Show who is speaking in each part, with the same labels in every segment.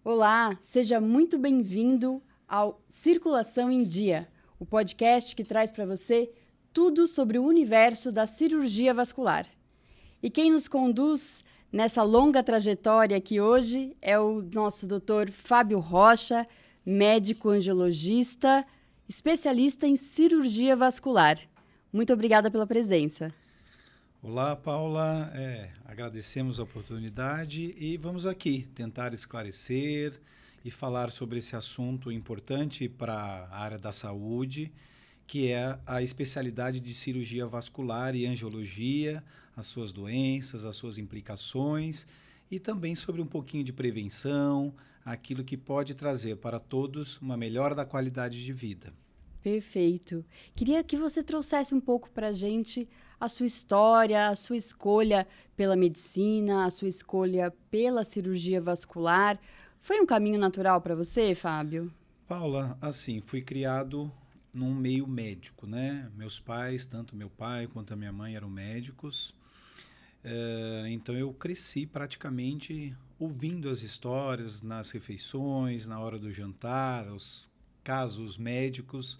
Speaker 1: Olá, seja muito bem-vindo ao Circulação em Dia, o podcast que traz para você tudo sobre o universo da cirurgia vascular. E quem nos conduz nessa longa trajetória aqui hoje é o nosso Dr. Fábio Rocha, médico angiologista, especialista em cirurgia vascular. Muito obrigada pela presença.
Speaker 2: Olá, Paula. Agradecemos a oportunidade e vamos aqui tentar esclarecer e falar sobre esse assunto importante para a área da saúde, que é a especialidade de cirurgia vascular e angiologia, as suas doenças, as suas implicações e também sobre um pouquinho de prevenção, aquilo que pode trazer para todos uma melhora da qualidade de vida.
Speaker 1: Perfeito. Queria que você trouxesse um pouco para a gente a sua história, a sua escolha pela medicina, a sua escolha pela cirurgia vascular. Foi um caminho natural para você, Fábio?
Speaker 2: Paula, assim, fui criado num meio médico, né? Meus pais, tanto meu pai quanto a minha mãe eram médicos. Então eu cresci praticamente ouvindo as histórias nas refeições, na hora do jantar, os casos médicos.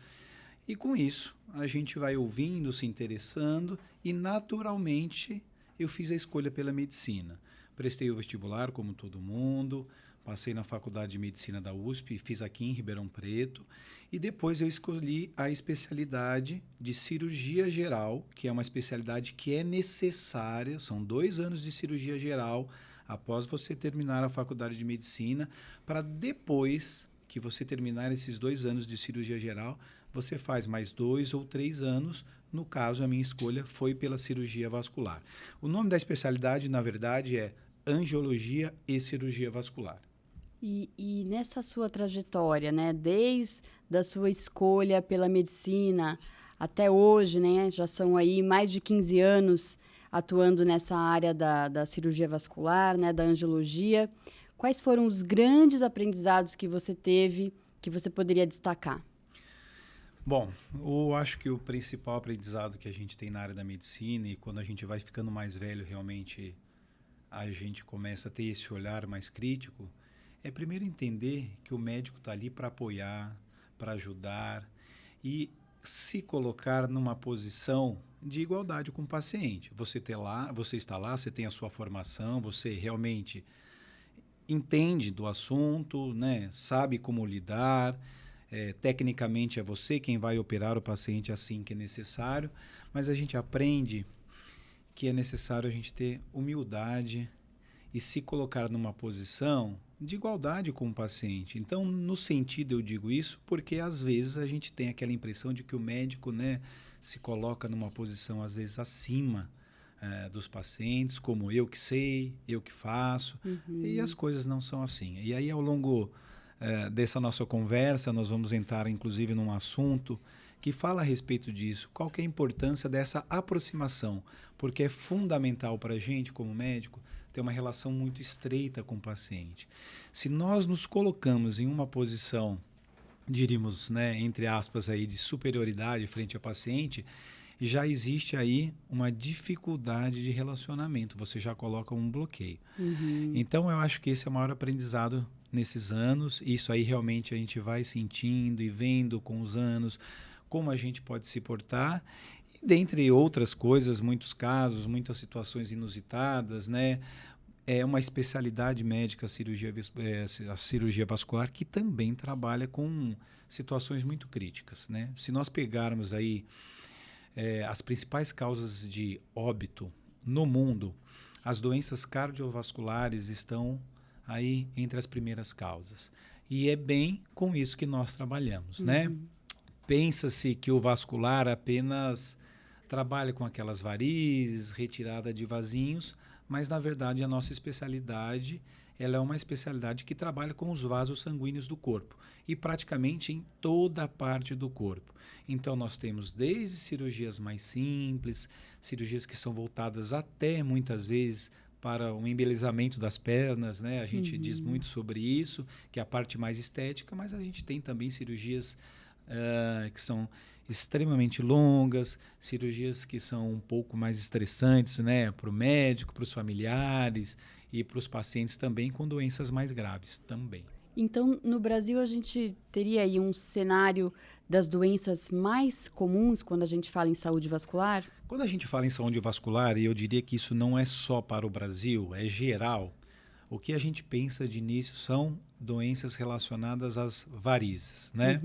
Speaker 2: E com isso, a gente vai ouvindo, se interessando e, naturalmente, eu fiz a escolha pela medicina. Prestei o vestibular, como todo mundo, passei na Faculdade de Medicina da USP, fiz aqui em Ribeirão Preto, e depois eu escolhi a especialidade de cirurgia geral, que é uma especialidade que é necessária, são 2 anos de cirurgia geral, após você terminar a Faculdade de Medicina, para depois que você terminar esses 2 anos de cirurgia geral, você faz mais 2 ou 3 anos. No caso, a minha escolha foi pela cirurgia vascular. O nome da especialidade, na verdade, é angiologia e cirurgia vascular.
Speaker 1: E nessa sua trajetória, né, desde a sua escolha pela medicina até hoje, né, já são aí mais de 15 anos atuando nessa área da cirurgia vascular, né, da angiologia. Quais foram os grandes aprendizados que você teve, que você poderia destacar?
Speaker 2: Bom, eu acho que o principal aprendizado que a gente tem na área da medicina, e quando a gente vai ficando mais velho, realmente a gente começa a ter esse olhar mais crítico, é primeiro entender que o médico está ali para apoiar, para ajudar e se colocar numa posição de igualdade com o paciente. Você está lá, você tem a sua formação, você realmente entende do assunto, né? Sabe como lidar. Tecnicamente é você quem vai operar o paciente assim que é necessário, mas a gente aprende que é necessário a gente ter humildade e se colocar numa posição de igualdade com o paciente. Então, no sentido, eu digo isso porque às vezes a gente tem aquela impressão de que o médico, né, se coloca numa posição às vezes acima dos pacientes, como eu que sei, eu que faço, e as coisas não são assim. E aí, ao longo dessa nossa conversa, nós vamos entrar inclusive num assunto que fala a respeito disso, qual que é a importância dessa aproximação, porque é fundamental para a gente, como médico, ter uma relação muito estreita com o paciente. Se nós nos colocamos em uma posição, diríamos, né, entre aspas, aí, de superioridade frente ao paciente, já existe aí uma dificuldade de relacionamento, você já coloca um bloqueio. Então, eu acho que esse é o maior aprendizado nesses anos, isso aí realmente a gente vai sentindo e vendo com os anos como a gente pode se portar, e dentre outras coisas, muitos casos, muitas situações inusitadas, né? É uma especialidade médica, a cirurgia vascular, que também trabalha com situações muito críticas, né? Se nós pegarmos aí as principais causas de óbito no mundo, as doenças cardiovasculares estão aí entre as primeiras causas. E é bem com isso que nós trabalhamos, né? Pensa-se que o vascular apenas trabalha com aquelas varizes, retirada de vasinhos, mas na verdade a nossa especialidade, ela é uma especialidade que trabalha com os vasos sanguíneos do corpo e praticamente em toda a parte do corpo. Então nós temos desde cirurgias mais simples, cirurgias que são voltadas até muitas vezes para o embelezamento das pernas, né? A gente diz muito sobre isso, que é a parte mais estética, mas a gente tem também cirurgias que são extremamente longas, cirurgias que são um pouco mais estressantes, né, para o médico, para os familiares e para os pacientes também com doenças mais graves também.
Speaker 1: Então, no Brasil, a gente teria aí um cenário das doenças mais comuns quando a gente fala em saúde vascular?
Speaker 2: Quando a gente fala em saúde vascular, e eu diria que isso não é só para o Brasil, é geral, o que a gente pensa de início são doenças relacionadas às varizes, né?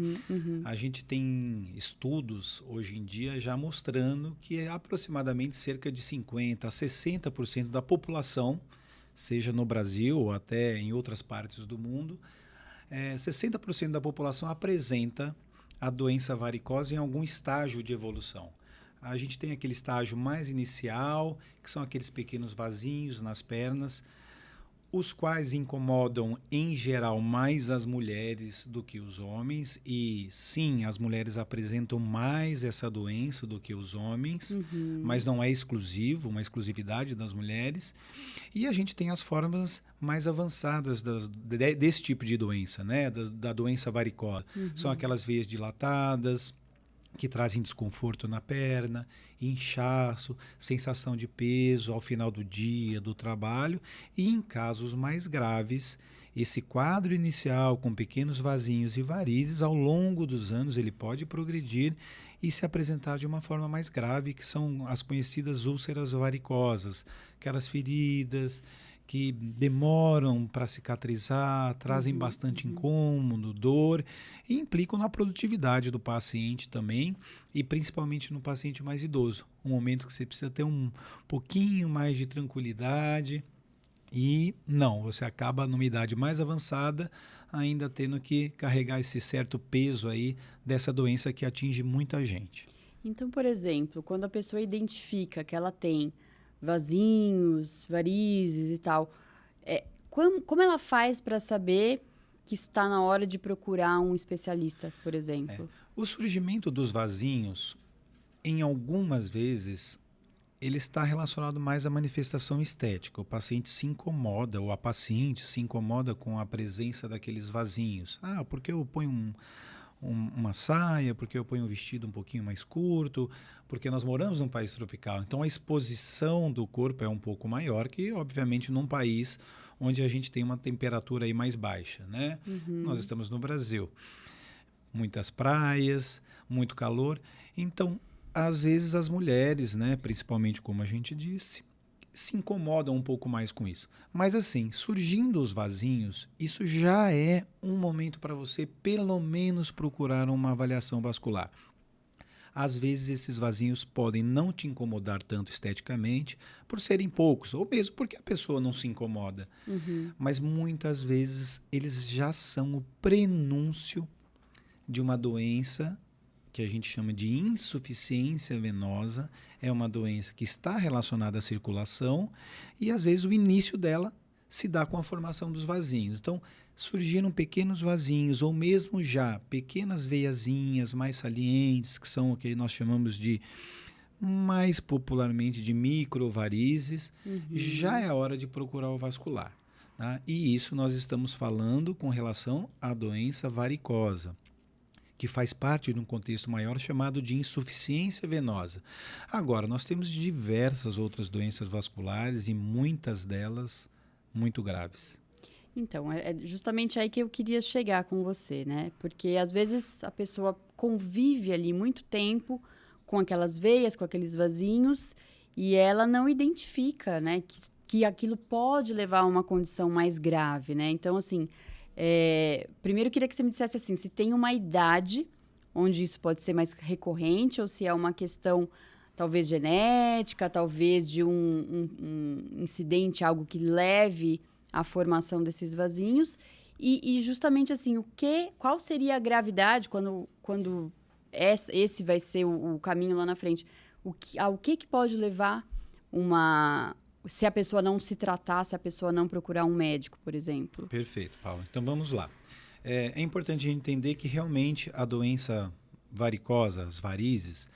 Speaker 2: A gente tem estudos hoje em dia já mostrando que aproximadamente cerca de 50% a 60% da população, seja no Brasil ou até em outras partes do mundo, 60% da população apresenta a doença varicose em algum estágio de evolução. A gente tem aquele estágio mais inicial, que são aqueles pequenos vasinhos nas pernas, os quais incomodam, em geral, mais as mulheres do que os homens. E, sim, as mulheres apresentam mais essa doença do que os homens, mas não é exclusivo, uma exclusividade das mulheres. E a gente tem as formas mais avançadas desse tipo de doença, né? Da doença varicose. São aquelas veias dilatadas, que trazem desconforto na perna, inchaço, sensação de peso ao final do dia, do trabalho, e em casos mais graves, esse quadro inicial com pequenos vasinhos e varizes, ao longo dos anos ele pode progredir e se apresentar de uma forma mais grave, que são as conhecidas úlceras varicosas, aquelas feridas que demoram para cicatrizar, trazem bastante incômodo, dor e implicam na produtividade do paciente também, e principalmente no paciente mais idoso. Um momento que você precisa ter um pouquinho mais de tranquilidade e você acaba numa idade mais avançada ainda tendo que carregar esse certo peso aí dessa doença que atinge muita gente.
Speaker 1: Então, por exemplo, quando a pessoa identifica que ela tem vasinhos, varizes e tal, como ela faz para saber que está na hora de procurar um especialista, por exemplo?
Speaker 2: O surgimento dos vasinhos, em algumas vezes, ele está relacionado mais à manifestação estética. O paciente se incomoda, ou a paciente se incomoda com a presença daqueles vasinhos. Porque eu ponho uma saia, porque eu ponho um vestido um pouquinho mais curto, porque nós moramos num país tropical. Então a exposição do corpo é um pouco maior que, obviamente, num país onde a gente tem uma temperatura aí mais baixa, né? Nós estamos no Brasil. Muitas praias, muito calor. Então, às vezes as mulheres, né, principalmente como a gente disse, se incomodam um pouco mais com isso. Mas assim, surgindo os vasinhos, isso já é um momento para você pelo menos procurar uma avaliação vascular. Às vezes esses vasinhos podem não te incomodar tanto esteticamente por serem poucos, ou mesmo porque a pessoa não se incomoda. Mas muitas vezes eles já são o prenúncio de uma doença que a gente chama de insuficiência venosa. É uma doença que está relacionada à circulação e, às vezes, o início dela se dá com a formação dos vasinhos. Então, surgiram pequenos vasinhos ou mesmo já pequenas veiazinhas mais salientes, que são o que nós chamamos de, mais popularmente, de microvarizes, já é hora de procurar o vascular. Tá? E isso nós estamos falando com relação à doença varicosa, que faz parte de um contexto maior chamado de insuficiência venosa. Agora, nós temos diversas outras doenças vasculares e muitas delas muito graves.
Speaker 1: Então, é justamente aí que eu queria chegar com você, né? Porque às vezes a pessoa convive ali muito tempo com aquelas veias, com aqueles vasinhos, e ela não identifica, né, que aquilo pode levar a uma condição mais grave, né? Então, assim, primeiro eu queria que você me dissesse assim, se tem uma idade onde isso pode ser mais recorrente ou se é uma questão talvez genética, talvez de um incidente, algo que leve à formação desses vasinhos e justamente assim, qual seria a gravidade quando esse vai ser o caminho lá na frente? O que pode levar se a pessoa não se tratar, se a pessoa não procurar um médico, por exemplo?
Speaker 2: Perfeito, Paulo. Então vamos lá. É importante entender que realmente a doença varicosa, as varizes,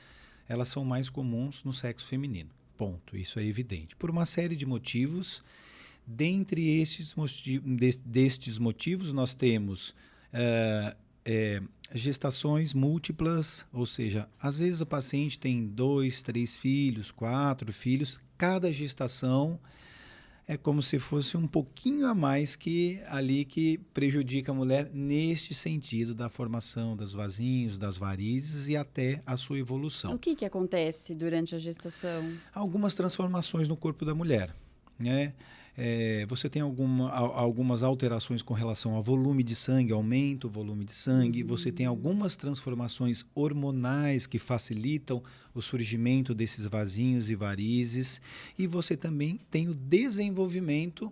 Speaker 2: elas são mais comuns no sexo feminino. Ponto. Isso é evidente. Por uma série de motivos. Dentre destes motivos, nós temos gestações múltiplas, ou seja, às vezes o paciente tem 2, 3 filhos, 4 filhos, cada gestação é como se fosse um pouquinho a mais que ali que prejudica a mulher neste sentido da formação dos vasinhos, das varizes e até a sua evolução.
Speaker 1: O que acontece durante a gestação?
Speaker 2: Algumas transformações no corpo da mulher, né? Você tem algumas alterações com relação ao volume de sangue, aumenta o volume de sangue. Você tem algumas transformações hormonais que facilitam o surgimento desses vasinhos e varizes. E você também tem o desenvolvimento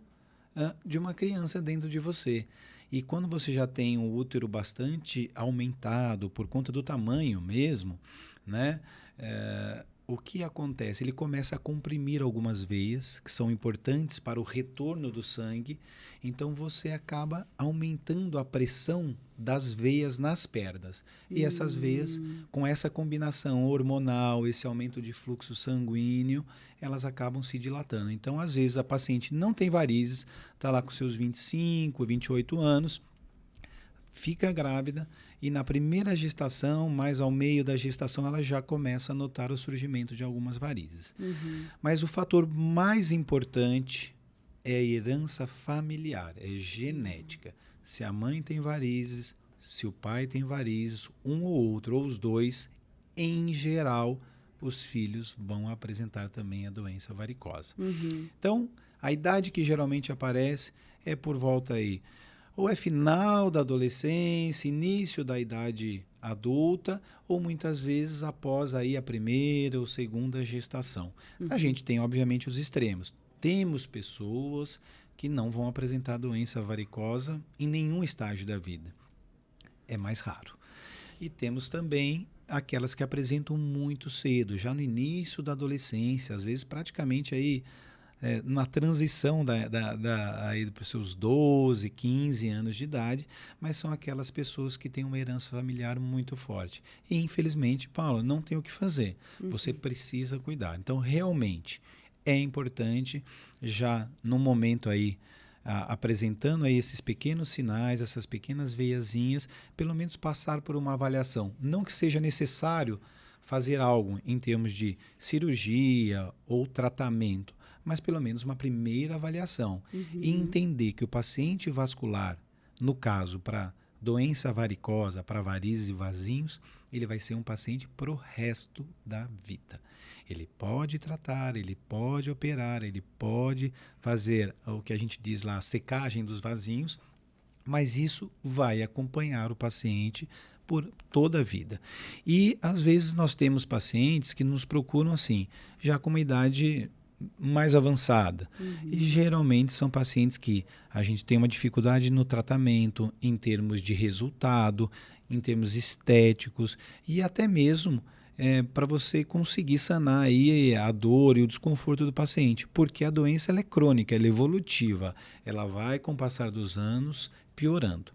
Speaker 2: de uma criança dentro de você. E quando você já tem um útero bastante aumentado por conta do tamanho mesmo, né? O que acontece? Ele começa a comprimir algumas veias que são importantes para o retorno do sangue, então você acaba aumentando a pressão das veias nas pernas. E essas veias, com essa combinação hormonal, esse aumento de fluxo sanguíneo, elas acabam se dilatando. Então, às vezes, a paciente não tem varizes, está lá com seus 25, 28 anos, fica grávida e na primeira gestação, mais ao meio da gestação, ela já começa a notar o surgimento de algumas varizes. Mas o fator mais importante é a herança familiar, é genética. Se a mãe tem varizes, se o pai tem varizes, um ou outro, ou os dois, em geral, os filhos vão apresentar também a doença varicosa. Então, a idade que geralmente aparece é por volta aí, ou é final da adolescência, início da idade adulta, ou muitas vezes após aí a primeira ou segunda gestação. A gente tem, obviamente, os extremos. Temos pessoas que não vão apresentar doença varicosa em nenhum estágio da vida. É mais raro. E temos também aquelas que apresentam muito cedo, já no início da adolescência, às vezes praticamente aí na transição aí para os seus 12, 15 anos de idade, mas são aquelas pessoas que têm uma herança familiar muito forte. E, infelizmente, Paula, não tem o que fazer. Você precisa cuidar. Então, realmente, é importante, já no momento aí, apresentando aí esses pequenos sinais, essas pequenas veiazinhas, pelo menos passar por uma avaliação. Não que seja necessário fazer algo em termos de cirurgia ou tratamento, mas pelo menos uma primeira avaliação. E entender que o paciente vascular, no caso, para doença varicosa, para varizes e vasinhos, ele vai ser um paciente para o resto da vida. Ele pode tratar, ele pode operar, ele pode fazer o que a gente diz lá, a secagem dos vasinhos, mas isso vai acompanhar o paciente por toda a vida. E, às vezes, nós temos pacientes que nos procuram assim, já com uma idade mais avançada. E geralmente são pacientes que a gente tem uma dificuldade no tratamento em termos de resultado, em termos estéticos e até mesmo para você conseguir sanar aí a dor e o desconforto do paciente, porque a doença ela é crônica, ela é evolutiva, ela vai com o passar dos anos piorando.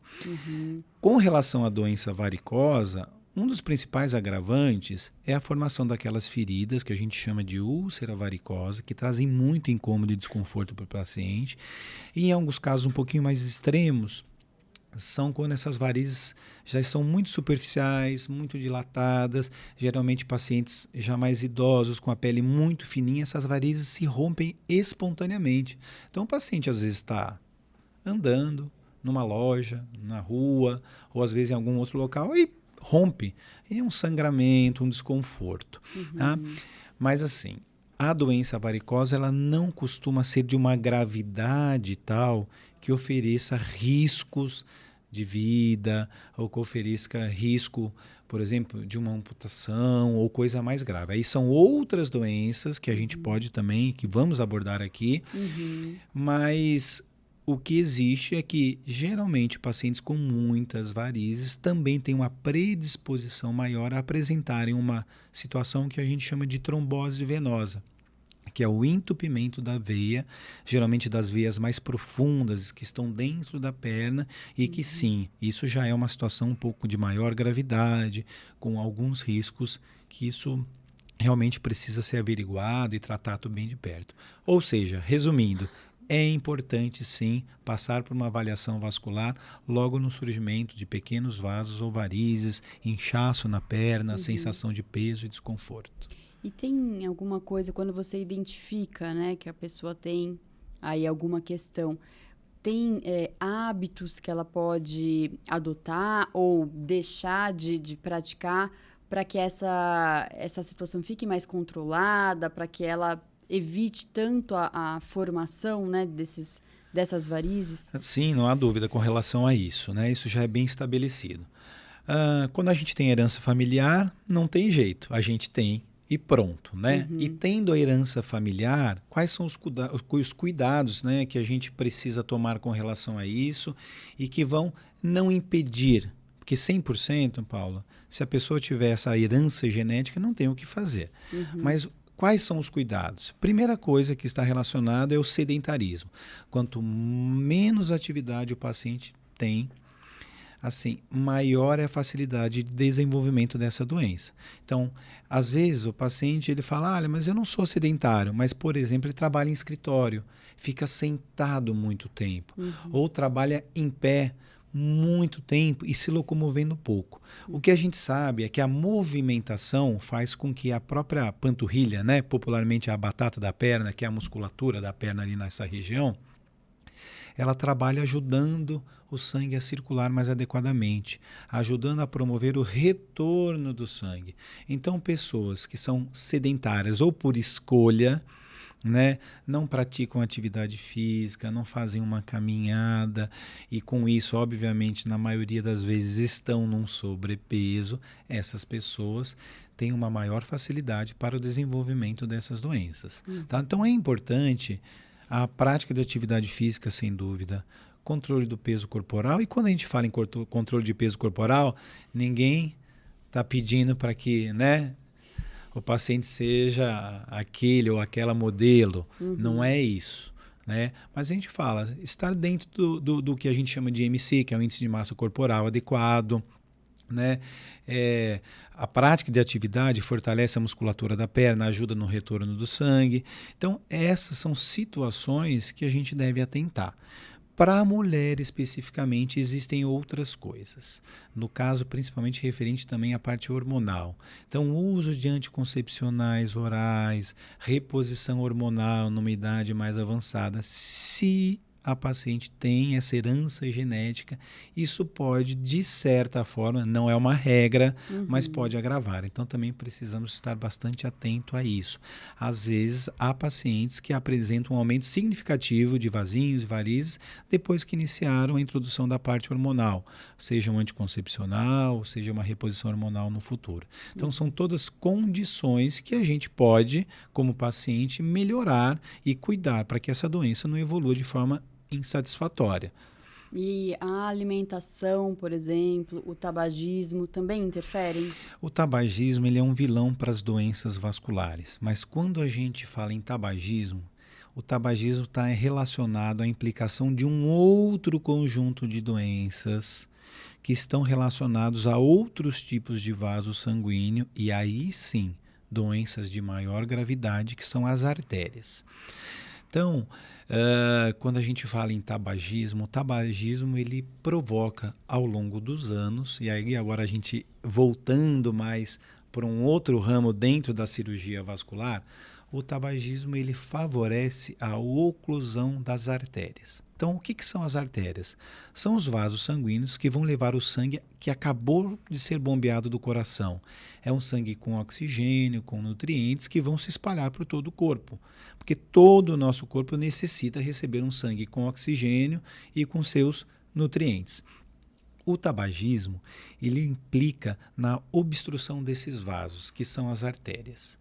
Speaker 2: Com relação à doença varicosa, um dos principais agravantes é a formação daquelas feridas que a gente chama de úlcera varicosa, que trazem muito incômodo e desconforto para o paciente. E em alguns casos um pouquinho mais extremos, são quando essas varizes já são muito superficiais, muito dilatadas, geralmente pacientes já mais idosos, com a pele muito fininha, essas varizes se rompem espontaneamente. Então o paciente às vezes está andando numa loja, na rua, ou às vezes em algum outro local e rompe. É um sangramento, um desconforto. Tá? Mas assim, a doença varicosa ela não costuma ser de uma gravidade tal que ofereça riscos de vida ou que ofereça risco, por exemplo, de uma amputação ou coisa mais grave. Aí são outras doenças que a gente pode também, que vamos abordar aqui, mas o que existe é que, geralmente, pacientes com muitas varizes também têm uma predisposição maior a apresentarem uma situação que a gente chama de trombose venosa, que é o entupimento da veia, geralmente das veias mais profundas, que estão dentro da perna, e que sim, isso já é uma situação um pouco de maior gravidade, com alguns riscos que isso realmente precisa ser averiguado e tratado bem de perto. Ou seja, resumindo, é importante sim passar por uma avaliação vascular logo no surgimento de pequenos vasos ou varizes, inchaço na perna, sensação de peso e desconforto.
Speaker 1: E tem alguma coisa, quando você identifica, né, que a pessoa tem aí alguma questão, tem hábitos que ela pode adotar ou deixar de praticar para que essa situação fique mais controlada, para que ela evite tanto a formação, né, dessas varizes?
Speaker 2: Sim, não há dúvida com relação a isso, né? Isso já é bem estabelecido. Quando a gente tem herança familiar, não tem jeito, a gente tem e pronto, né? E tendo a herança familiar, quais são os cuidados, né, que a gente precisa tomar com relação a isso e que vão não impedir, porque 100%, Paulo, se a pessoa tiver essa herança genética, não tem o que fazer. Mas quais são os cuidados? Primeira coisa que está relacionada é o sedentarismo. Quanto menos atividade o paciente tem, assim, maior é a facilidade de desenvolvimento dessa doença. Então, às vezes o paciente ele fala, olha, mas eu não sou sedentário, mas, por exemplo, ele trabalha em escritório, fica sentado muito tempo, ou trabalha em pé muito tempo e se locomovendo pouco. O que a gente sabe é que a movimentação faz com que a própria panturrilha, né, popularmente a batata da perna, que é a musculatura da perna ali nessa região, ela trabalha ajudando o sangue a circular mais adequadamente, ajudando a promover o retorno do sangue. Então, pessoas que são sedentárias ou por escolha, né, não praticam atividade física, não fazem uma caminhada e com isso, obviamente, na maioria das vezes estão num sobrepeso, essas pessoas têm uma maior facilidade para o desenvolvimento dessas doenças. Tá? Então é importante a prática de atividade física, sem dúvida, controle do peso corporal. E quando a gente fala em controle de peso corporal, ninguém está pedindo para que, né, o paciente seja aquele ou aquela modelo. Não é isso, né? Mas a gente fala, estar dentro do que a gente chama de IMC, que é o índice de massa corporal adequado, né? A prática de atividade fortalece a musculatura da perna, ajuda no retorno do sangue. Então, essas são situações que a gente deve atentar. Para a mulher especificamente, existem outras coisas. No caso, principalmente referente também à parte hormonal. Então, o uso de anticoncepcionais orais, reposição hormonal numa idade mais avançada, se a paciente tem essa herança genética, isso pode, de certa forma, não é uma regra, mas pode agravar. Então, também precisamos estar bastante atento a isso. Às vezes, há pacientes que apresentam um aumento significativo de vasinhos e varizes depois que iniciaram a introdução da parte hormonal, seja um anticoncepcional, seja uma reposição hormonal no futuro. Então, são todas condições que a gente pode, como paciente, melhorar e cuidar para que essa doença não evolua de forma insatisfatória.
Speaker 1: E a alimentação, por exemplo, o tabagismo também interferem?
Speaker 2: O tabagismo ele é um vilão para as doenças vasculares, mas quando a gente fala em tabagismo, o tabagismo está relacionado à implicação de um outro conjunto de doenças que estão relacionados a outros tipos de vaso sanguíneo e aí sim, doenças de maior gravidade, que são as artérias. Então, quando a gente fala em tabagismo, o tabagismo ele provoca ao longo dos anos, e aí agora a gente voltando mais para um outro ramo dentro da cirurgia vascular, o tabagismo ele favorece a oclusão das artérias. Então, o que são as artérias? São os vasos sanguíneos que vão levar o sangue que acabou de ser bombeado do coração. É um sangue com oxigênio, com nutrientes que vão se espalhar por todo o corpo. Porque todo o nosso corpo necessita receber um sangue com oxigênio e com seus nutrientes. O tabagismo ele implica na obstrução desses vasos, que são as artérias.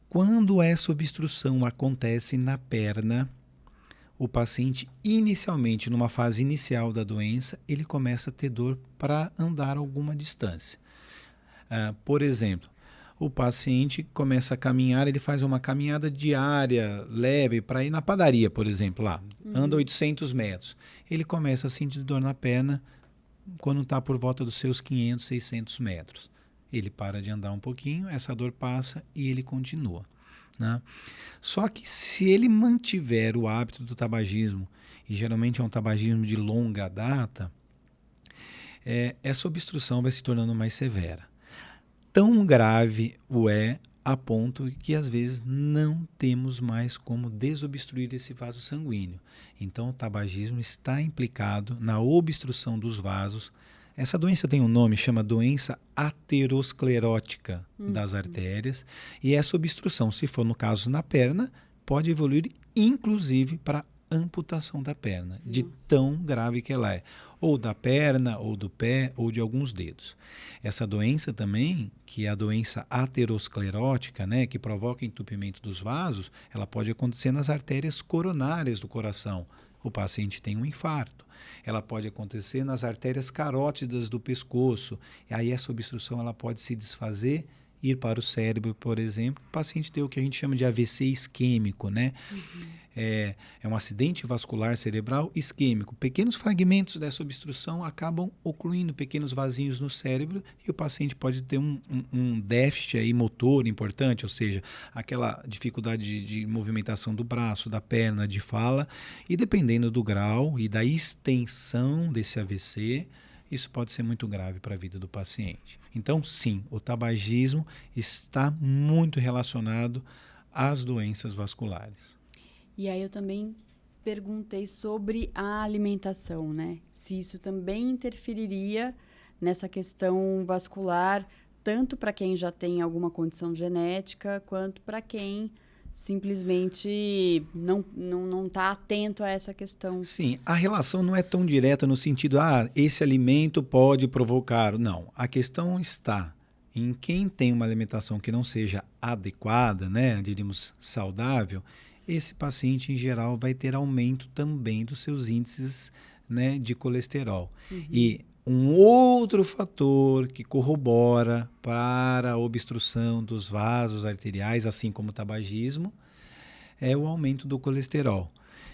Speaker 2: Quando essa obstrução acontece na perna, o paciente inicialmente, numa fase inicial da doença, ele começa a ter dor para andar alguma distância. Por exemplo, o paciente começa a caminhar, ele faz uma caminhada diária, leve, para ir na padaria, por exemplo, lá, anda 800 metros. Ele começa a sentir dor na perna quando está por volta dos seus 500, 600 metros. Ele para de andar um pouquinho, essa dor passa e ele continua. né? Só que se ele mantiver o hábito do tabagismo, e geralmente é um tabagismo de longa data, essa obstrução vai se tornando mais severa. Tão grave o é a ponto que às vezes não temos mais como desobstruir esse vaso sanguíneo. Então o tabagismo está implicado na obstrução dos vasos. Essa doença tem um nome, chama doença aterosclerótica das artérias, e essa obstrução, se for no caso na perna, pode evoluir inclusive para amputação da perna, de tão grave que ela é, ou da perna, ou do pé, ou de alguns dedos. Essa doença também, que é a doença aterosclerótica, né, que provoca entupimento dos vasos, ela pode acontecer nas artérias coronárias do coração. O paciente tem um infarto. Ela pode acontecer nas artérias carótidas do pescoço. E aí essa obstrução ela pode se desfazer, ir para o cérebro, por exemplo. O paciente tem o que a gente chama de AVC isquêmico, né? É um acidente vascular cerebral isquêmico. Pequenos fragmentos dessa obstrução acabam ocluindo pequenos vasinhos no cérebro e o paciente pode ter um déficit aí motor importante, ou seja, aquela dificuldade de movimentação do braço, da perna, de fala, e dependendo do grau e da extensão desse AVC, isso pode ser muito grave para a vida do paciente. Então, sim, o tabagismo está muito relacionado às doenças vasculares.
Speaker 1: E aí eu também perguntei sobre a alimentação, né? Se isso também interferiria nessa questão vascular, tanto para quem já tem alguma condição genética, quanto para quem simplesmente não está atento a essa questão.
Speaker 2: Sim, a relação não é tão direta no sentido, esse alimento pode provocar. Não, a questão está em quem tem uma alimentação que não seja adequada, né, diríamos saudável, esse paciente em geral vai ter aumento também dos seus índices, né, de colesterol. E um outro fator que corrobora para a obstrução dos vasos arteriais, assim como o tabagismo, é o aumento do colesterol.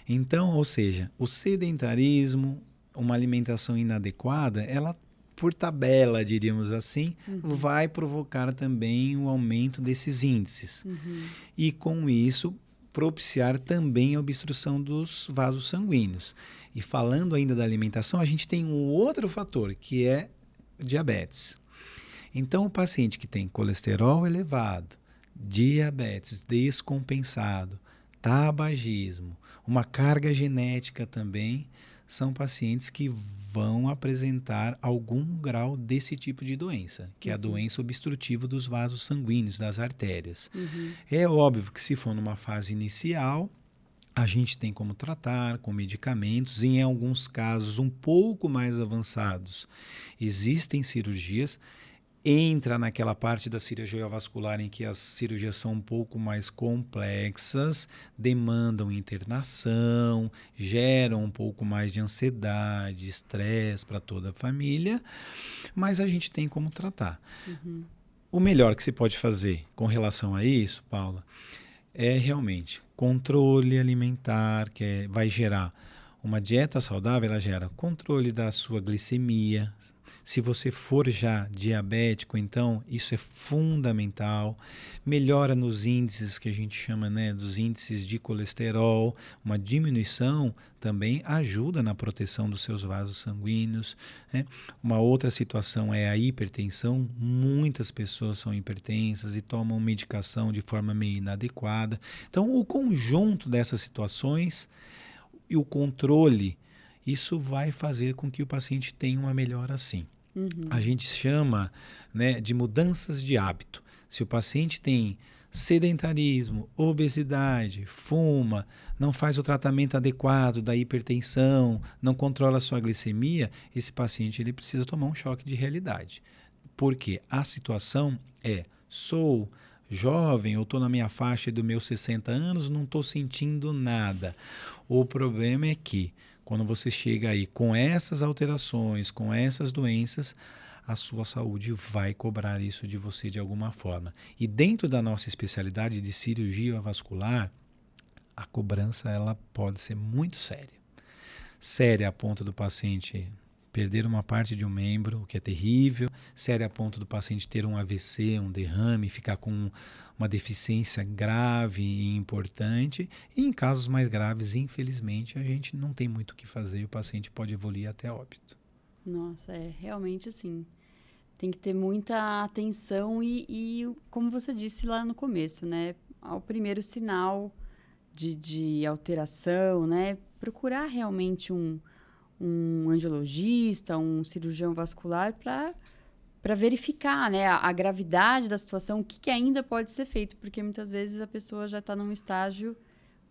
Speaker 2: Então, ou seja, o sedentarismo, uma alimentação inadequada, ela, por tabela, diríamos assim, vai provocar também o aumento desses índices. E com isso, propiciar também a obstrução dos vasos sanguíneos. E falando ainda da alimentação, a gente tem um outro fator, que é diabetes. Então, o paciente que tem colesterol elevado, diabetes descompensado, tabagismo, uma carga genética também, são pacientes que vão apresentar algum grau desse tipo de doença, que é a doença obstrutiva dos vasos sanguíneos, das artérias. É óbvio que se for numa fase inicial, a gente tem como tratar com medicamentos, e em alguns casos um pouco mais avançados, existem cirurgias. Entra naquela parte da cirurgia vascular em que as cirurgias são um pouco mais complexas, demandam internação, geram um pouco mais de ansiedade, estresse para toda a família, mas a gente tem como tratar. O melhor que se pode fazer com relação a isso, Paula, é realmente controle alimentar, que vai gerar uma dieta saudável, ela gera controle da sua glicemia. Se você for já diabético, então isso é fundamental. Melhora nos índices que a gente chama, né, dos índices de colesterol. Uma diminuição também ajuda na proteção dos seus vasos sanguíneos, né? Uma outra situação é a hipertensão. Muitas pessoas são hipertensas e tomam medicação de forma meio inadequada. Então, o conjunto dessas situações e o controle, isso vai fazer com que o paciente tenha uma melhora sim. A gente chama, né, de mudanças de hábito. Se o paciente tem sedentarismo, obesidade, fuma, não faz o tratamento adequado da hipertensão, não controla a sua glicemia, esse paciente ele precisa tomar um choque de realidade. Porque a situação é, sou jovem, eu estou na minha faixa dos meus 60 anos, não estou sentindo nada. O problema é que quando você chega aí com essas alterações, com essas doenças, a sua saúde vai cobrar isso de você de alguma forma. E dentro da nossa especialidade de cirurgia vascular, a cobrança ela pode ser muito séria. Séria a ponto do paciente perder uma parte de um membro, o que é terrível, sério a ponto do paciente ter um AVC, um derrame, ficar com uma deficiência grave e importante. E em casos mais graves, infelizmente, a gente não tem muito o que fazer e o paciente pode evoluir até óbito.
Speaker 1: Nossa, realmente assim, tem que ter muita atenção e como você disse lá no começo, né? Ao primeiro sinal de alteração, né? Procurar realmente um angiologista, um cirurgião vascular para verificar, né, a gravidade da situação, o que ainda pode ser feito, porque muitas vezes a pessoa já está num estágio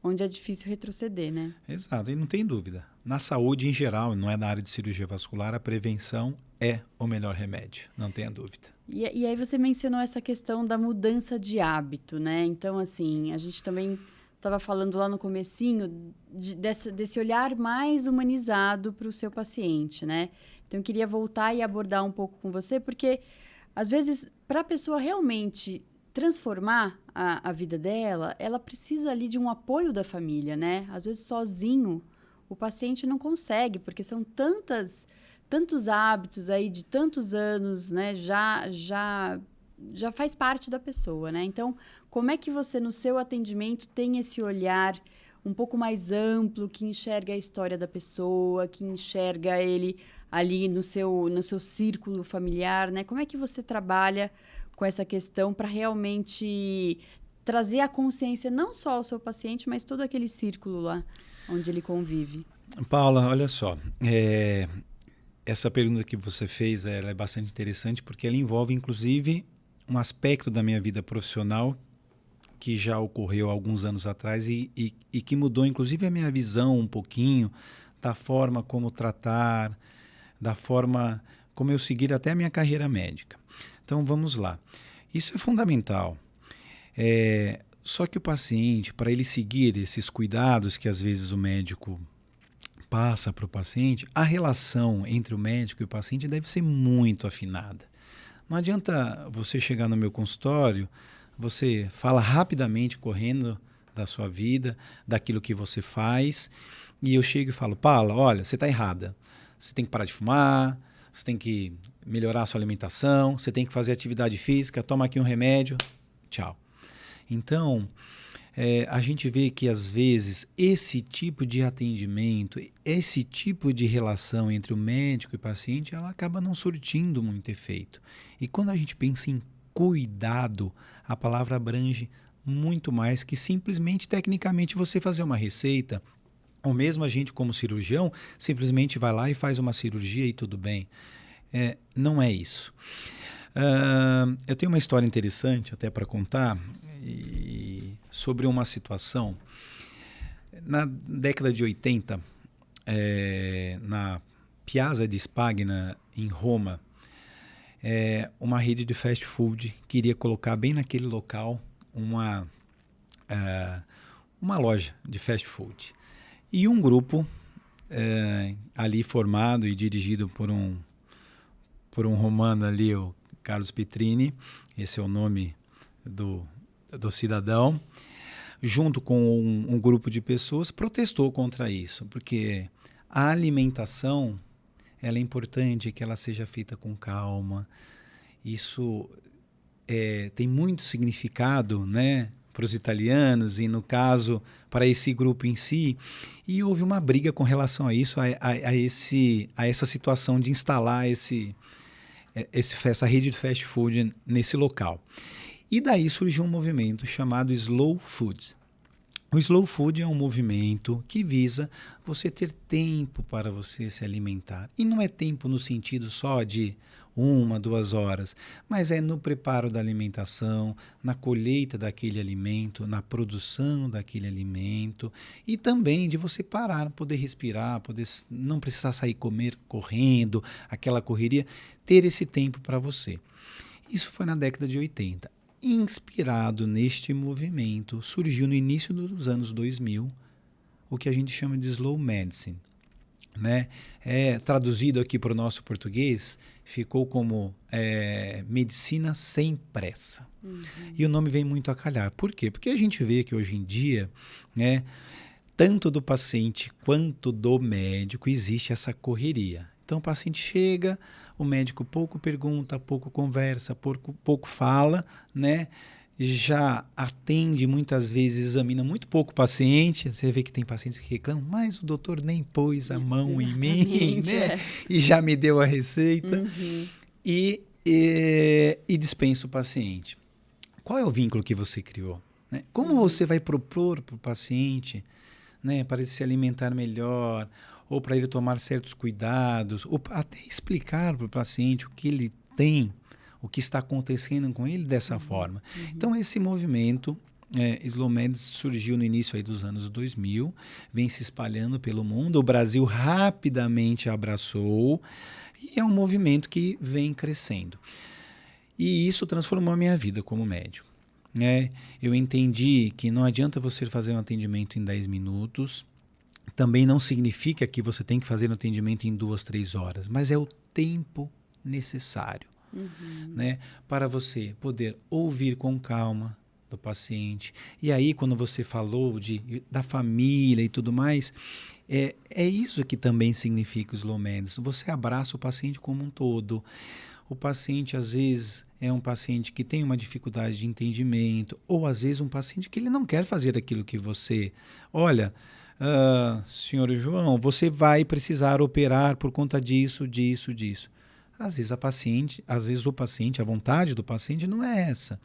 Speaker 1: onde é difícil retroceder, né?
Speaker 2: Exato, e não tem dúvida. Na saúde em geral, não é na área de cirurgia vascular, a prevenção é o melhor remédio, não tenha dúvida.
Speaker 1: E aí você mencionou essa questão da mudança de hábito, né? Então, assim, a gente também estava falando lá no comecinho desse olhar mais humanizado para o seu paciente, né? Então, eu queria voltar e abordar um pouco com você, porque, às vezes, para a pessoa realmente transformar a vida dela, ela precisa ali de um apoio da família, né? Às vezes, sozinho, o paciente não consegue, porque são tantos hábitos aí de tantos anos, né? Já faz parte da pessoa, né? Então, como é que você, no seu atendimento, tem esse olhar um pouco mais amplo, que enxerga a história da pessoa, que enxerga ele ali no seu círculo familiar, né? Como é que você trabalha com essa questão para realmente trazer a consciência não só ao seu paciente, mas todo aquele círculo lá onde ele convive?
Speaker 2: Paula, olha só, essa pergunta que você fez ela é bastante interessante porque ela envolve, inclusive, um aspecto da minha vida profissional que já ocorreu há alguns anos atrás e que mudou, inclusive, a minha visão um pouquinho da forma como tratar, da forma como eu seguir até a minha carreira médica. Então, vamos lá. Isso é fundamental. Só que o paciente, para ele seguir esses cuidados que às vezes o médico passa para o paciente, a relação entre o médico e o paciente deve ser muito afinada. Não adianta você chegar no meu consultório, você fala rapidamente, correndo da sua vida, daquilo que você faz, e eu chego e falo, Paula, olha, você está errada. Você tem que parar de fumar, você tem que melhorar a sua alimentação, você tem que fazer atividade física, toma aqui um remédio, tchau. Então, a gente vê que, às vezes, esse tipo de atendimento, esse tipo de relação entre o médico e o paciente, ela acaba não surtindo muito efeito. E quando a gente pensa em cuidado, a palavra abrange muito mais que simplesmente, tecnicamente, você fazer uma receita, ou mesmo a gente, como cirurgião, simplesmente vai lá e faz uma cirurgia e tudo bem. Não é isso. Eu tenho uma história interessante até para contar sobre uma situação. Na década de 80, na Piazza di Spagna, em Roma, uma rede de fast food queria colocar bem naquele local uma loja de fast food. E um grupo ali formado e dirigido por um romano ali, o Carlos Petrini, esse é o nome do cidadão, junto com um grupo de pessoas, protestou contra isso, porque a alimentação ela é importante que ela seja feita com calma. Isso tem muito significado, né, para os italianos e, no caso, para esse grupo em si. E houve uma briga com relação a isso, a essa situação de instalar essa rede de fast food nesse local. E daí surgiu um movimento chamado Slow Food. O Slow Food é um movimento que visa você ter tempo para você se alimentar. E não é tempo no sentido só de 1, 2 horas, mas é no preparo da alimentação, na colheita daquele alimento, na produção daquele alimento e também de você parar, poder respirar, poder não precisar sair correndo, aquela correria, ter esse tempo para você. Isso foi na década de 80. Inspirado neste movimento, surgiu no início dos anos 2000 o que a gente chama de Slow Medicine, né? Traduzido aqui para o nosso português, ficou como medicina sem pressa. Uhum. E o nome vem muito a calhar. Por quê? Porque a gente vê que hoje em dia, né, tanto do paciente quanto do médico, existe essa correria. Então, o paciente chega, o médico pouco pergunta, pouco conversa, pouco fala, né? Já atende muitas vezes, examina muito pouco o paciente. Você vê que tem pacientes que reclamam, mas o doutor nem pôs a mão em mim, né? E já me deu a receita. E dispensa o paciente. Qual é o vínculo que você criou? Né? Como você vai propor para o paciente, né, para ele se alimentar melhor, ou para ele tomar certos cuidados, ou até explicar para o paciente o que ele tem, o que está acontecendo com ele dessa forma. Então, esse movimento SlowMed surgiu no início aí dos anos 2000, vem se espalhando pelo mundo, o Brasil rapidamente abraçou, e é um movimento que vem crescendo. E isso transformou a minha vida como médico. Né? Eu entendi que não adianta você fazer um atendimento em 10 minutos, também não significa que você tem que fazer um atendimento em 2, 3 horas, mas é o tempo necessário. Né, para você poder ouvir com calma do paciente. E aí, quando você falou da família e tudo mais, é isso que também significa o SlowMed. Você abraça o paciente como um todo. O paciente, às vezes, é um paciente que tem uma dificuldade de entendimento, ou às vezes um paciente que ele não quer fazer aquilo que você... Olha, senhor João, você vai precisar operar por conta disso, disso, disso. Às vezes o paciente, a vontade do paciente não é essa.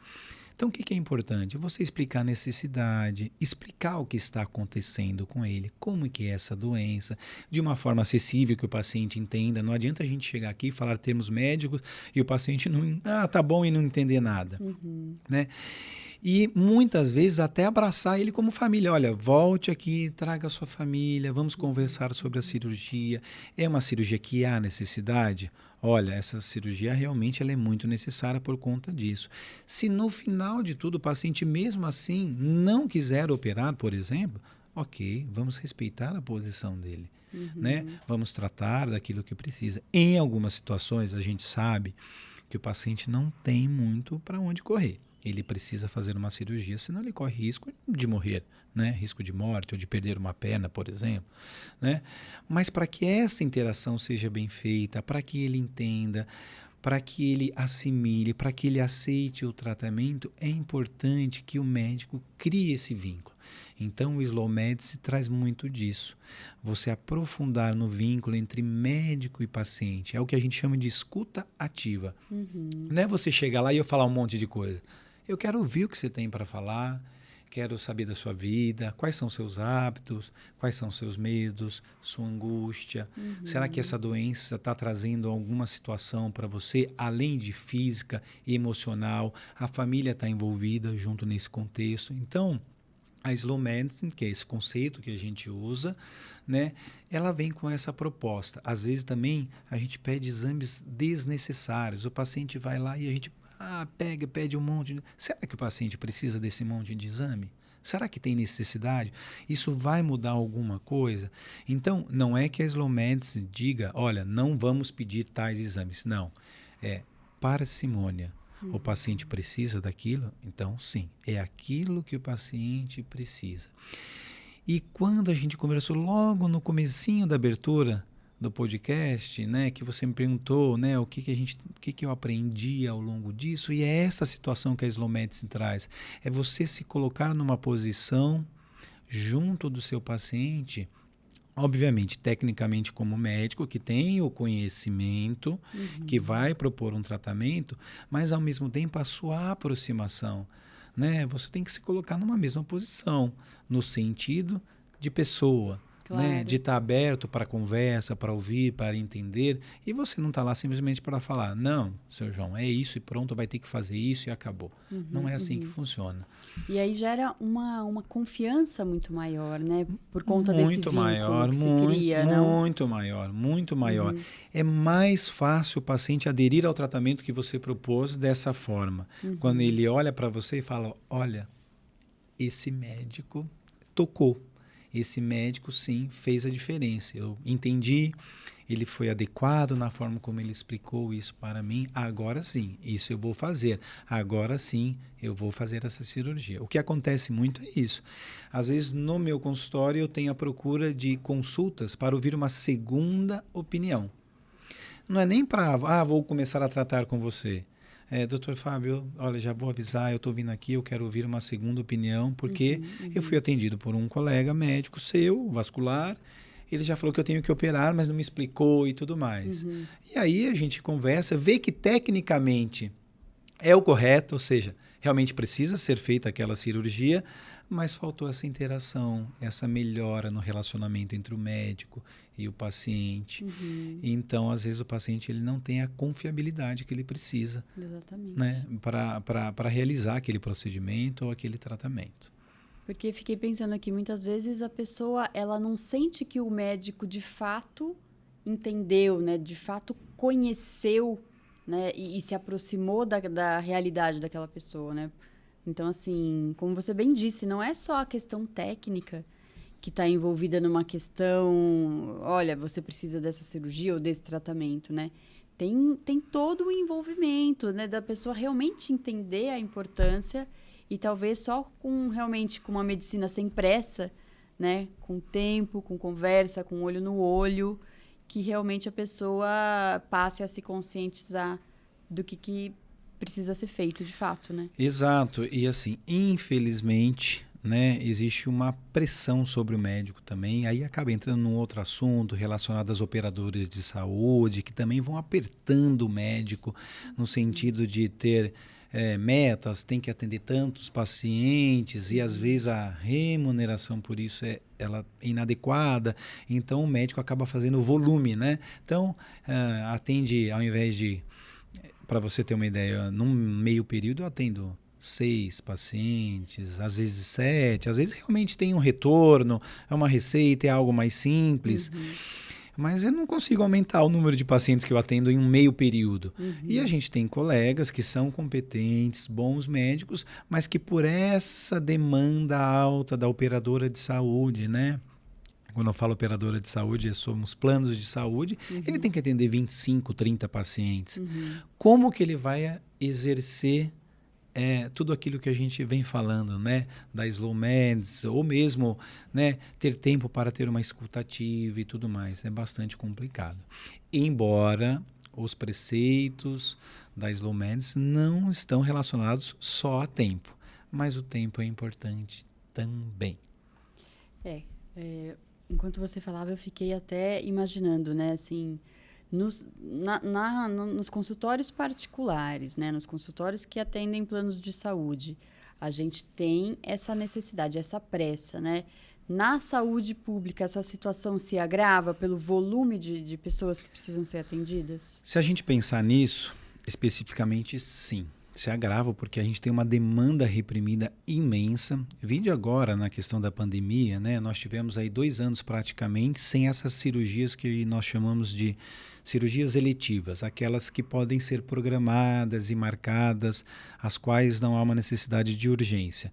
Speaker 2: Então, o que é importante? Você explicar a necessidade, explicar o que está acontecendo com ele, como que é essa doença, de uma forma acessível que o paciente entenda. Não adianta a gente chegar aqui e falar termos médicos e o paciente não, tá bom, e não entender nada. Né? E muitas vezes até abraçar ele como família. Olha, volte aqui, traga a sua família, vamos conversar sobre a cirurgia. É uma cirurgia que há necessidade? Olha, essa cirurgia realmente ela é muito necessária por conta disso. Se no final de tudo o paciente mesmo assim não quiser operar, por exemplo, ok, vamos respeitar a posição dele. Né? Vamos tratar daquilo que precisa. Em algumas situações a gente sabe que o paciente não tem muito para onde correr. Ele precisa fazer uma cirurgia, senão ele corre risco de morrer, né? Risco de morte ou de perder uma perna, por exemplo. Né? Mas para que essa interação seja bem feita, para que ele entenda, para que ele assimile, para que ele aceite o tratamento, é importante que o médico crie esse vínculo. Então, o SlowMed se traz muito disso. Você aprofundar no vínculo entre médico e paciente. É o que a gente chama de escuta ativa. Não é você chegar lá e eu falar um monte de coisa. Eu quero ouvir o que você tem para falar, quero saber da sua vida, quais são seus hábitos, quais são seus medos, sua angústia. Será que essa doença está trazendo alguma situação para você, além de física e emocional? A família está envolvida junto nesse contexto. Então, a Slow Medicine, que é esse conceito que a gente usa, né, ela vem com essa proposta. Às vezes também a gente pede exames desnecessários. O paciente vai lá e a gente pede um monte. Será que o paciente precisa desse monte de exame? Será que tem necessidade? Isso vai mudar alguma coisa? Então, não é que a Slow Medicine diga, olha, não vamos pedir tais exames. Não. É parcimônia. O paciente precisa daquilo? Então, sim, é aquilo que o paciente precisa. E quando a gente conversou logo no comecinho da abertura do podcast, né, que você me perguntou, né, o que eu aprendi ao longo disso, e é essa situação que a Slow Medicine traz. É você se colocar numa posição junto do seu paciente, obviamente, tecnicamente como médico, que tem o conhecimento, que vai propor um tratamento, mas ao mesmo tempo a sua aproximação. Né? Você tem que se colocar numa mesma posição, no sentido de pessoa. Claro. Né? De estar aberto para conversa, para ouvir, para entender. E você não está lá simplesmente para falar, não, seu João, é isso e pronto, vai ter que fazer isso e acabou. Não é assim que funciona.
Speaker 1: E aí gera uma confiança muito maior, né? Por conta
Speaker 2: muito
Speaker 1: desse vínculo
Speaker 2: maior,
Speaker 1: que se
Speaker 2: muito,
Speaker 1: cria, não?
Speaker 2: Muito maior. É mais fácil o paciente aderir ao tratamento que você propôs dessa forma. Quando ele olha para você e fala, olha, esse médico tocou. Esse médico, sim, fez a diferença. Eu entendi, ele foi adequado na forma como ele explicou isso para mim. Agora sim, isso eu vou fazer. Agora sim, eu vou fazer essa cirurgia. O que acontece muito é isso. Às vezes, no meu consultório, eu tenho a procura de consultas para ouvir uma segunda opinião. Não é nem para, vou começar a tratar com você. Doutor Fábio, olha, já vou avisar, eu estou vindo aqui, eu quero ouvir uma segunda opinião, porque eu fui atendido por um colega médico seu, vascular, ele já falou que eu tenho que operar, mas não me explicou e tudo mais. E aí a gente conversa, vê que tecnicamente é o correto, ou seja, realmente precisa ser feita aquela cirurgia, mas faltou essa interação, essa melhora no relacionamento entre o médico e o paciente. Então, às vezes, o paciente ele não tem a confiabilidade que ele precisa, né, para realizar aquele procedimento ou aquele tratamento.
Speaker 1: Porque fiquei pensando aqui, muitas vezes a pessoa ela não sente que o médico de fato entendeu, né, de fato conheceu, né, e se aproximou da realidade daquela pessoa, né? Então, assim, como você bem disse, não é só a questão técnica que está envolvida numa questão, olha, você precisa dessa cirurgia ou desse tratamento, né? Tem todo o envolvimento, né, da pessoa realmente entender a importância e talvez só realmente com uma medicina sem pressa, né, com tempo, com conversa, com olho no olho, que realmente a pessoa passe a se conscientizar do que precisa ser feito de fato, né?
Speaker 2: Exato. E assim, infelizmente, né, existe uma pressão sobre o médico também. Aí acaba entrando num outro assunto relacionado às operadoras de saúde, que também vão apertando o médico no sentido de ter metas, tem que atender tantos pacientes e às vezes a remuneração por isso ela é inadequada. Então o médico acaba fazendo volume, né? Então atende, ao invés de, para você ter uma ideia, num meio período eu atendo 6 pacientes, às vezes 7, às vezes realmente tem um retorno, é uma receita, é algo mais simples, mas eu não consigo aumentar o número de pacientes que eu atendo em um meio período. E a gente tem colegas que são competentes, bons médicos, mas que por essa demanda alta da operadora de saúde, né? Quando eu falo operadora de saúde, somos planos de saúde, ele tem que atender 25, 30 pacientes. Como que ele vai exercer tudo aquilo que a gente vem falando, né? Da slow meds, ou mesmo, né, ter tempo para ter uma escuta ativa e tudo mais. É bastante complicado. Embora os preceitos da slow meds não estão relacionados só a tempo, mas o tempo é importante também.
Speaker 1: Enquanto você falava, eu fiquei até imaginando, né, assim, nos consultórios particulares, né, nos consultórios que atendem planos de saúde, a gente tem essa necessidade, essa pressa, né? Na saúde pública, essa situação se agrava pelo volume de pessoas que precisam ser atendidas?
Speaker 2: Se a gente pensar nisso, especificamente, sim. Se agrava porque a gente tem uma demanda reprimida imensa. Vide agora na questão da pandemia, né? Nós tivemos aí 2 anos praticamente sem essas cirurgias que nós chamamos de cirurgias eletivas, aquelas que podem ser programadas e marcadas, as quais não há uma necessidade de urgência.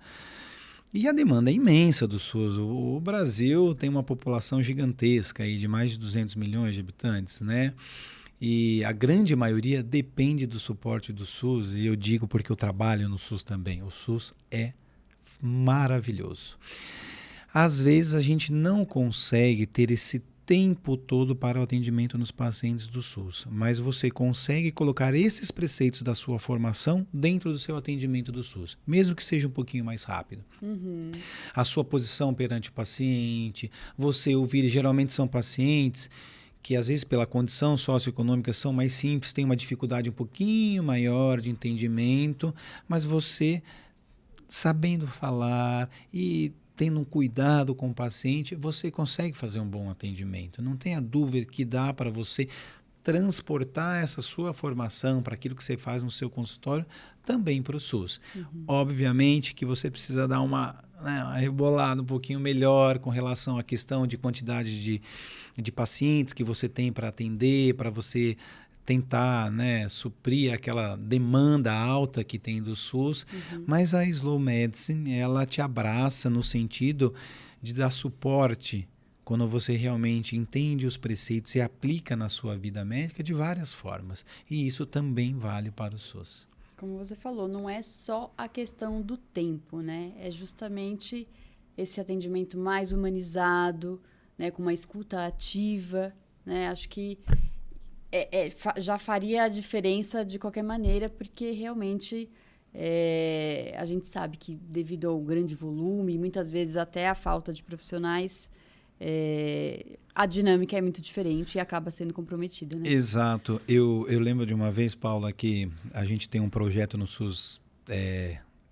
Speaker 2: E a demanda é imensa do SUS. O Brasil tem uma população gigantesca aí de mais de 200 milhões de habitantes, né? E a grande maioria depende do suporte do SUS, e eu digo porque eu trabalho no SUS também. O SUS é maravilhoso. Às vezes a gente não consegue ter esse tempo todo para o atendimento nos pacientes do SUS, mas você consegue colocar esses preceitos da sua formação dentro do seu atendimento do SUS, mesmo que seja um pouquinho mais rápido. A sua posição perante o paciente, você ouvir, geralmente são pacientes que às vezes pela condição socioeconômica são mais simples, tem uma dificuldade um pouquinho maior de entendimento, mas você sabendo falar e tendo um cuidado com o paciente, você consegue fazer um bom atendimento. Não tenha dúvida que dá para você transportar essa sua formação para aquilo que você faz no seu consultório também para o SUS. Obviamente que você precisa dar uma rebolada um pouquinho melhor com relação à questão de quantidade de pacientes que você tem para atender, para você tentar, né, suprir aquela demanda alta que tem do SUS, mas a Slow Medicine, ela te abraça no sentido de dar suporte quando você realmente entende os preceitos e aplica na sua vida médica de várias formas. E isso também vale para o SUS.
Speaker 1: Como você falou, não é só a questão do tempo, né? É justamente esse atendimento mais humanizado, né, com uma escuta ativa, né? Acho que já faria a diferença de qualquer maneira, porque realmente a gente sabe que devido ao grande volume, muitas vezes até a falta de profissionais, a dinâmica é muito diferente e acaba sendo comprometida, né?
Speaker 2: Exato. Eu lembro de uma vez, Paula, que a gente tem um projeto no SUS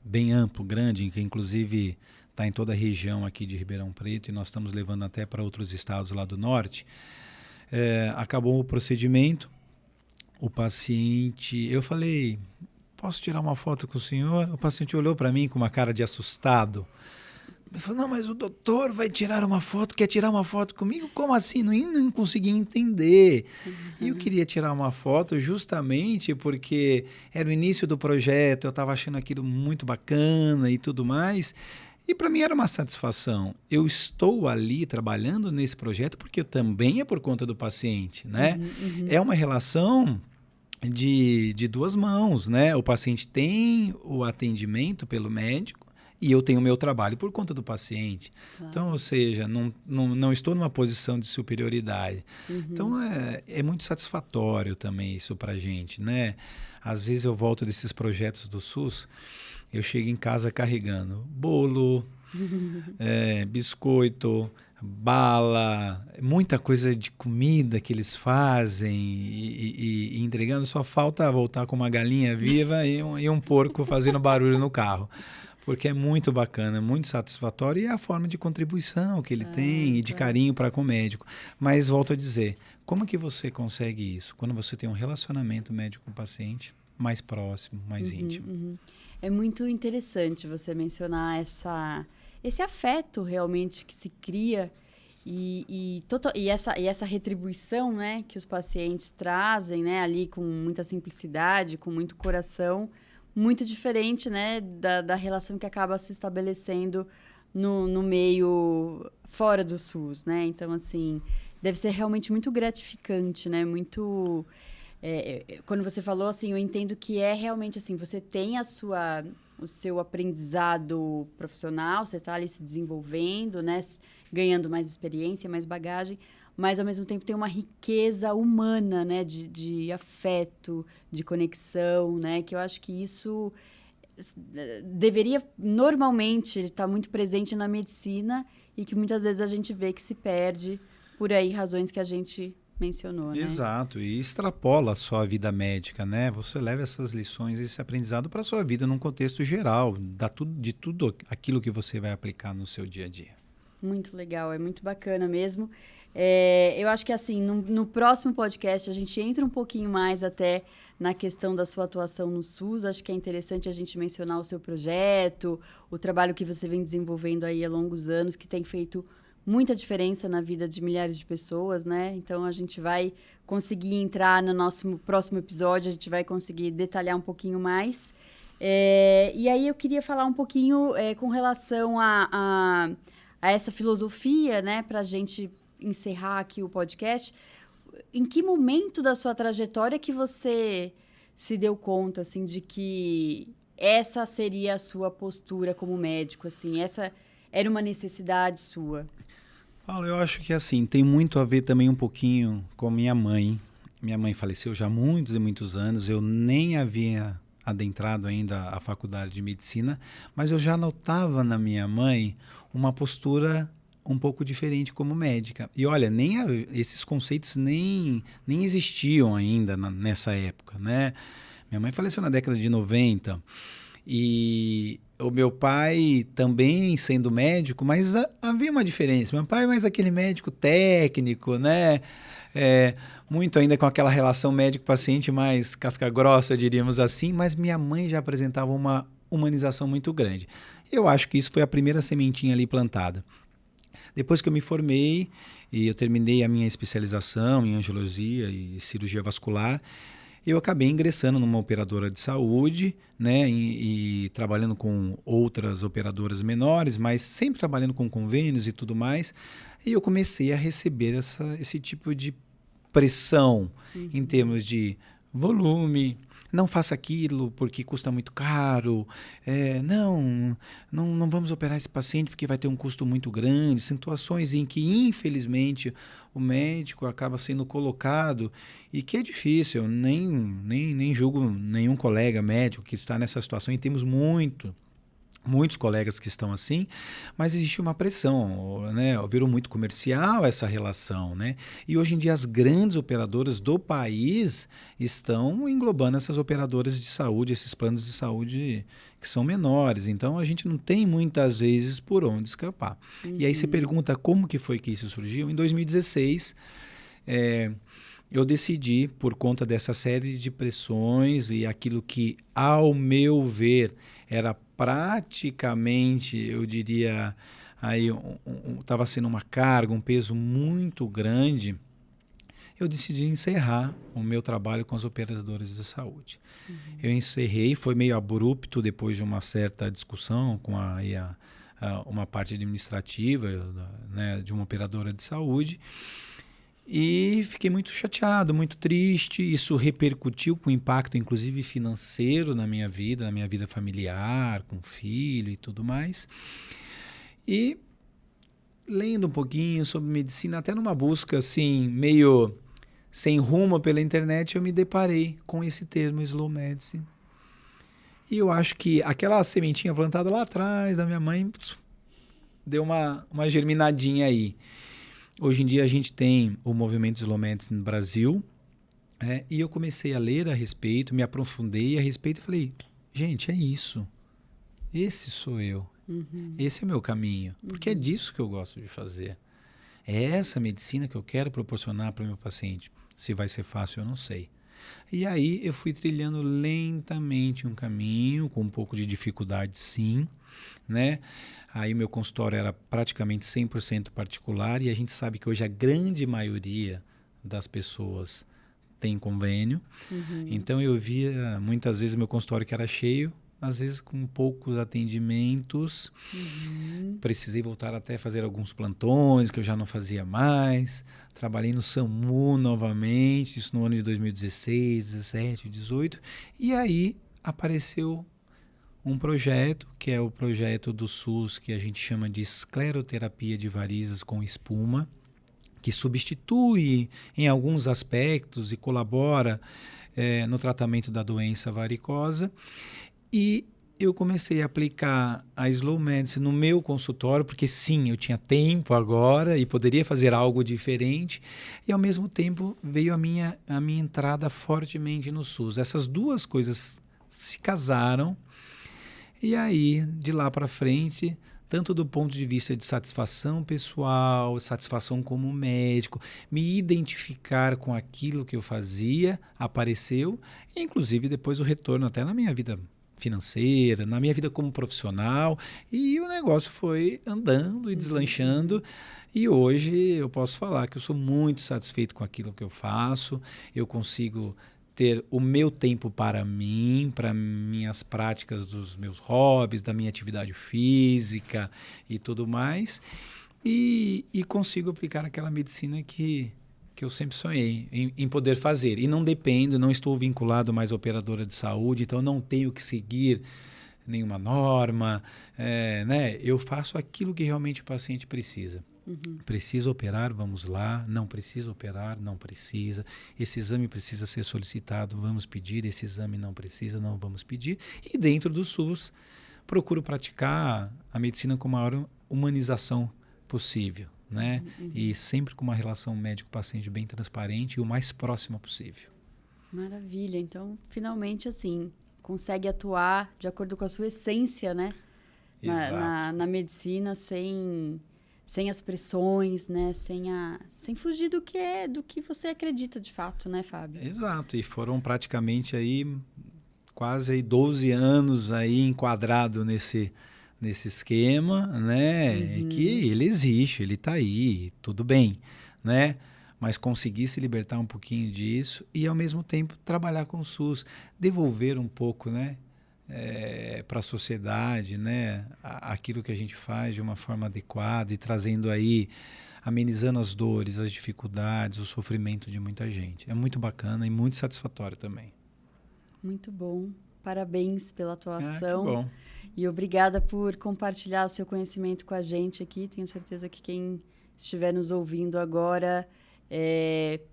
Speaker 2: bem amplo, grande, que inclusive está em toda a região aqui de Ribeirão Preto e nós estamos levando até para outros estados lá do norte. Acabou o procedimento, o paciente... Eu falei, posso tirar uma foto com o senhor? O paciente olhou para mim com uma cara de assustado. Ele falou, não, mas o doutor vai tirar uma foto, quer tirar uma foto comigo? Como assim? Não conseguia entender. E eu queria tirar uma foto justamente porque era o início do projeto, eu estava achando aquilo muito bacana e tudo mais. E para mim era uma satisfação. Eu estou ali trabalhando nesse projeto porque também é por conta do paciente, né? É uma relação de duas mãos, né? O paciente tem o atendimento pelo médico, e eu tenho o meu trabalho por conta do paciente. Claro. Então, ou seja, não estou numa posição de superioridade. Então, é muito satisfatório também isso para a gente, né? Às vezes eu volto desses projetos do SUS, eu chego em casa carregando bolo, biscoito, bala, muita coisa de comida que eles fazem e entregando. Só falta voltar com uma galinha viva e um porco fazendo barulho no carro. Porque é muito bacana, muito satisfatório e é a forma de contribuição que ele tem e de carinho para com o médico. Mas volto a dizer, como que você consegue isso? Quando você tem um relacionamento médico-paciente mais próximo, mais íntimo.
Speaker 1: É muito interessante você mencionar esse afeto realmente que se cria e essa retribuição, né, que os pacientes trazem, né, ali com muita simplicidade, com muito coração, muito diferente, né, da relação que acaba se estabelecendo no meio fora do SUS, né? Então, assim, deve ser realmente muito gratificante, né? Muito... quando você falou, assim, eu entendo que é realmente assim, você tem o seu aprendizado profissional, você está ali se desenvolvendo, né? Ganhando mais experiência, mais bagagem, mas ao mesmo tempo tem uma riqueza humana, né, de afeto, de conexão, né, que eu acho que isso deveria normalmente estar muito presente na medicina e que muitas vezes a gente vê que se perde por aí razões que a gente mencionou, né?
Speaker 2: Exato, e extrapola só a vida médica, né? Você leva essas lições, esse aprendizado para a sua vida num contexto geral, de tudo aquilo que você vai aplicar no seu dia a dia.
Speaker 1: Muito legal, é muito bacana mesmo. Eu acho que assim, no próximo podcast a gente entra um pouquinho mais até na questão da sua atuação no SUS. Acho que é interessante a gente mencionar o seu projeto, o trabalho que você vem desenvolvendo aí há longos anos, que tem feito muita diferença na vida de milhares de pessoas, né? Então a gente vai conseguir entrar no nosso próximo episódio, a gente vai conseguir detalhar um pouquinho mais. E aí eu queria falar um pouquinho com relação a essa filosofia, né, para a gente encerrar aqui o podcast. Em que momento da sua trajetória que você se deu conta, assim, de que essa seria a sua postura como médico, assim, essa era uma necessidade sua?
Speaker 2: Paulo, eu acho que assim, tem muito a ver também um pouquinho com minha mãe. Minha mãe faleceu já há muitos e muitos anos, eu nem havia adentrado ainda a faculdade de medicina, mas eu já notava na minha mãe uma postura um pouco diferente como médica. E olha, esses conceitos nem existiam ainda nessa época, né? Minha mãe faleceu na década de 90 e o meu pai também sendo médico, mas havia uma diferença. Meu pai é mais aquele médico técnico, né? Muito ainda com aquela relação médico-paciente mais casca-grossa, diríamos assim, mas minha mãe já apresentava uma humanização muito grande. Eu acho que isso foi a primeira sementinha ali plantada. Depois que eu me formei e eu terminei a minha especialização em angiologia e cirurgia vascular, eu acabei ingressando numa operadora de saúde, né, e trabalhando com outras operadoras menores, mas sempre trabalhando com convênios e tudo mais. E eu comecei a receber esse tipo de pressão em termos de volume, não faça aquilo porque custa muito caro, não vamos operar esse paciente porque vai ter um custo muito grande, situações em que, infelizmente, o médico acaba sendo colocado e que é difícil, eu nem julgo nenhum colega médico que está nessa situação e temos muitos colegas que estão assim, mas existe uma pressão, né? Virou muito comercial essa relação, né? E hoje em dia as grandes operadoras do país estão englobando essas operadoras de saúde, esses planos de saúde que são menores. Então a gente não tem muitas vezes por onde escapar. E aí você pergunta como que foi que isso surgiu? Em 2016, eu decidi, por conta dessa série de pressões e aquilo que, ao meu ver, era praticamente, eu diria, aí estava sendo uma carga, um peso muito grande, eu decidi encerrar o meu trabalho com as operadoras de saúde. Eu encerrei, foi meio abrupto depois de uma certa discussão com uma parte administrativa, né, de uma operadora de saúde. E fiquei muito chateado, muito triste. Isso repercutiu com impacto, inclusive financeiro, na minha vida familiar, com filho e tudo mais. E lendo um pouquinho sobre medicina, até numa busca assim, meio sem rumo pela internet, eu me deparei com esse termo Slow Medicine. E eu acho que aquela sementinha plantada lá atrás da minha mãe deu uma germinadinha aí. Hoje em dia a gente tem o movimento Slow Medicine no Brasil, e eu comecei a ler a respeito, me aprofundei a respeito e falei, gente, é isso. Esse sou eu. Esse é o meu caminho. Porque é disso que eu gosto de fazer. É essa medicina que eu quero proporcionar para o meu paciente. Se vai ser fácil, eu não sei. E aí eu fui trilhando lentamente um caminho, com um pouco de dificuldade, sim, né? Aí o meu consultório era praticamente 100% particular e a gente sabe que hoje a grande maioria das pessoas tem convênio. Então eu via muitas vezes o meu consultório que era cheio, às vezes com poucos atendimentos. Precisei voltar até a fazer alguns plantões que eu já não fazia mais. Trabalhei no SAMU novamente, isso no ano de 2016, 17, 18. E aí apareceu um projeto, que é o projeto do SUS, que a gente chama de escleroterapia de varizes com espuma, que substitui em alguns aspectos e colabora no tratamento da doença varicosa. E eu comecei a aplicar a Slow Medicine no meu consultório, porque sim, eu tinha tempo agora e poderia fazer algo diferente. E ao mesmo tempo veio a minha entrada fortemente no SUS. Essas duas coisas se casaram. E aí, de lá para frente, tanto do ponto de vista de satisfação pessoal, satisfação como médico, me identificar com aquilo que eu fazia, apareceu, e inclusive depois o retorno até na minha vida financeira, na minha vida como profissional, e o negócio foi andando e deslanchando, e hoje eu posso falar que eu sou muito satisfeito com aquilo que eu faço, eu consigo ter o meu tempo para mim, para minhas práticas dos meus hobbies, da minha atividade física e tudo mais, e consigo aplicar aquela medicina que eu sempre sonhei em poder fazer. E não dependo, não estou vinculado mais à operadora de saúde, então não tenho que seguir nenhuma norma, né? Eu faço aquilo que realmente o paciente precisa. Precisa operar, vamos lá. Não precisa operar, não precisa. Esse exame precisa ser solicitado, vamos pedir. Esse exame não precisa, não vamos pedir. E dentro do SUS, procuro praticar a medicina com a maior humanização possível, né? E sempre com uma relação médico-paciente bem transparente e o mais próxima possível.
Speaker 1: Maravilha. Então, finalmente, assim, consegue atuar de acordo com a sua essência, né? Na medicina, sem as pressões, né? Sem fugir do que você acredita de fato, né, Fábio?
Speaker 2: Exato. E foram praticamente aí quase aí 12 anos aí enquadrado nesse esquema, né? Que ele existe, ele está aí, tudo bem, né? Mas conseguir se libertar um pouquinho disso e, ao mesmo tempo, trabalhar com o SUS, devolver um pouco, né? Para a sociedade, né? Aquilo que a gente faz de uma forma adequada e trazendo aí amenizando as dores, as dificuldades, o sofrimento de muita gente. É muito bacana e muito satisfatório também.
Speaker 1: Muito bom. Parabéns pela atuação.
Speaker 2: Que bom.
Speaker 1: E obrigada por compartilhar o seu conhecimento com a gente aqui. Tenho certeza que quem estiver nos ouvindo agora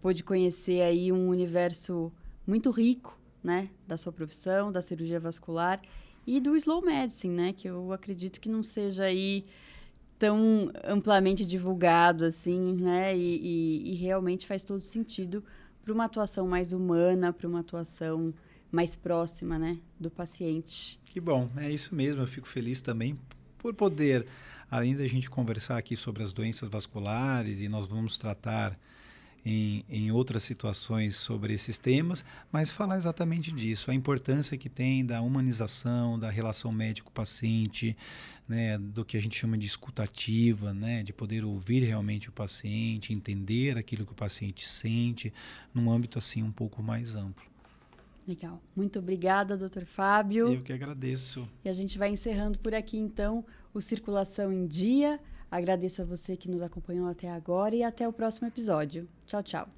Speaker 1: pôde conhecer aí um universo muito rico, né, da sua profissão, da cirurgia vascular e do slow medicine, né, que eu acredito que não seja aí tão amplamente divulgado assim, né, e realmente faz todo sentido para uma atuação mais humana, para uma atuação mais próxima, né, do paciente.
Speaker 2: Que bom, é isso mesmo. Eu fico feliz também por poder, além da gente conversar aqui sobre as doenças vasculares, e nós vamos tratar em outras situações sobre esses temas, mas falar exatamente disso, a importância que tem da humanização, da relação médico-paciente, né, do que a gente chama de escutativa, né, de poder ouvir realmente o paciente, entender aquilo que o paciente sente, num âmbito assim um pouco mais amplo.
Speaker 1: Legal. Muito obrigada, Dr. Fábio.
Speaker 2: Eu que agradeço.
Speaker 1: E a gente vai encerrando por aqui, então, o Circulação em Dia. Agradeço a você que nos acompanhou até agora e até o próximo episódio. Tchau, tchau.